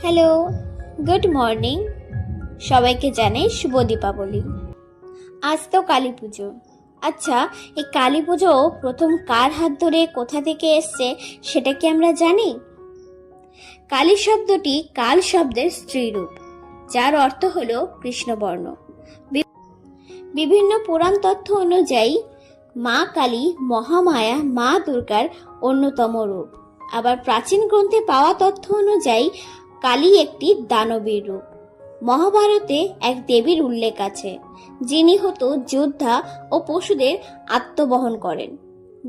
Hello, good morning. সবাইকে জানাই শুভ দীপাবলি। আজ তো কালী পুজো। আচ্ছা, এই কালী পুজো প্রথম কার হাত ধরে কোথা থেকে এসছে সেটা কি আমরা জানি? কালী শব্দটি কাল শব্দের স্ত্রীরূপ, যার অর্থ হলো কৃষ্ণবর্ণ। বিভিন্ন পুরাণ তথ্য অনুযায়ী মা কালী মহামায়া মা দুর্গার অন্যতম রূপ। আবার প্রাচীন গ্রন্থে পাওয়া তথ্য অনুযায়ী কালী একটি দানবীর রূপ। মহাভারতে এক দেবীর উল্লেখ আছে, যিনি হতো যোদ্ধা ও পশুদের আত্মবহন করেন,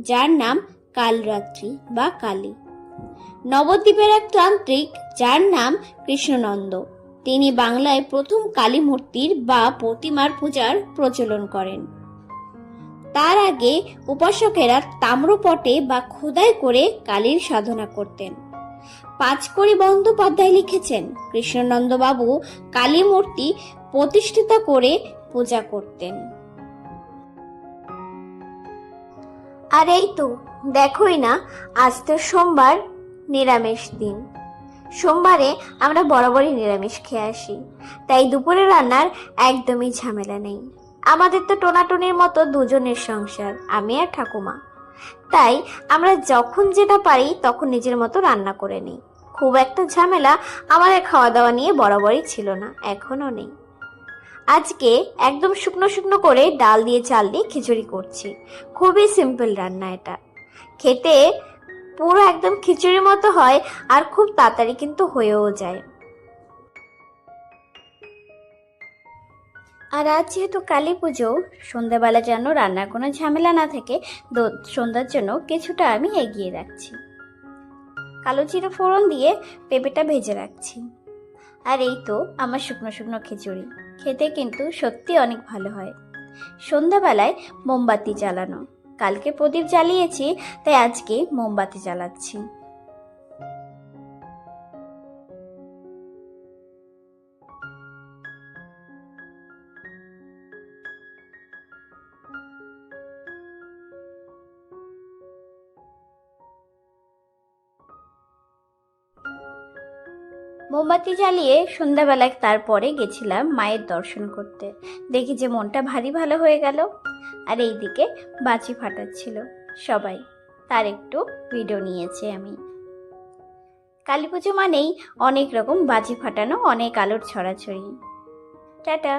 যার নাম কালরাত্রি বা কালী। নবদ্বীপের এক তান্ত্রিক, যার নাম কৃষ্ণনন্দ, তিনি বাংলায় প্রথম কালী মূর্তির বা প্রতিমার পূজার প্রচলন করেন। তার আগে উপাসকেরা তাম্রপটে বা খোদাই করে কালীর সাধনা করতেন। পাঁচকড়ি বন্দ্যোপাধ্যায় লিখেছেন, কৃষ্ণনন্দ বাবু কালী মূর্তি প্রতিষ্ঠিত করে পূজা করতেন। আর এই তো দেখোই না, আজ তো সোমবার, নিরামিষ দিন। সোমবারে আমরা বরাবরই নিরামিষ খেয়ে আসি, তাই দুপুরে রান্নার একদমই ঝামেলা নেই। আমাদের তো টোনাটুনির মতো দুজনের সংসার, আমি আর ঠাকুমা, তাই আমরা যখন যেটা পারি তখন নিজের মতো রান্না করে নিই। খুব একটা ঝামেলা আমাদের খাওয়া দাওয়া নিয়ে বরাবরই ছিল না, এখনো নেই। আজকে একদম শুকনো শুকনো করে ডাল দিয়ে চাল দিয়ে খিচুড়ি করছি। খুবই সিম্পল রান্না এটা, খেতে পুরো একদম খিচুড়ির মতো হয় আর খুব তাড়াতাড়ি কিন্তু হয়েও যায়। আর আজ যেহেতু কালী পুজো, সন্ধ্যাবেলা যেন রান্নার কোনো ঝামেলা না থাকে, সন্ধ্যার জন্য কিছুটা আমি এগিয়ে রাখছি। কালো জিরে ফোড়ন দিয়ে পেঁপেটা ভেজে রাখছি। আর এই তো আমার শুকনো শুকনো খিচুড়ি, খেতে কিন্তু সত্যি অনেক ভালো হয়। সন্ধ্যাবেলায় মোমবাতি জ্বালানো, কালকে প্রদীপ জ্বালিয়েছি তাই আজকে মোমবাতি জ্বালাচ্ছি। মোমবাতি জ্বালিয়ে সন্ধ্যাবেলায় তারপরে গেছিলাম মায়ের দর্শন করতে। দেখি যে মনটা ভারী ভালো হয়ে গেল। আর এইদিকে বাজি ফাটাচ্ছিল সবাই, তার একটু ভিডিও নিয়েছি আমি। কালী পুজো মানেই অনেক রকম বাজি ফাটানো, অনেক আলোর ছড়াছড়ি। টাটা।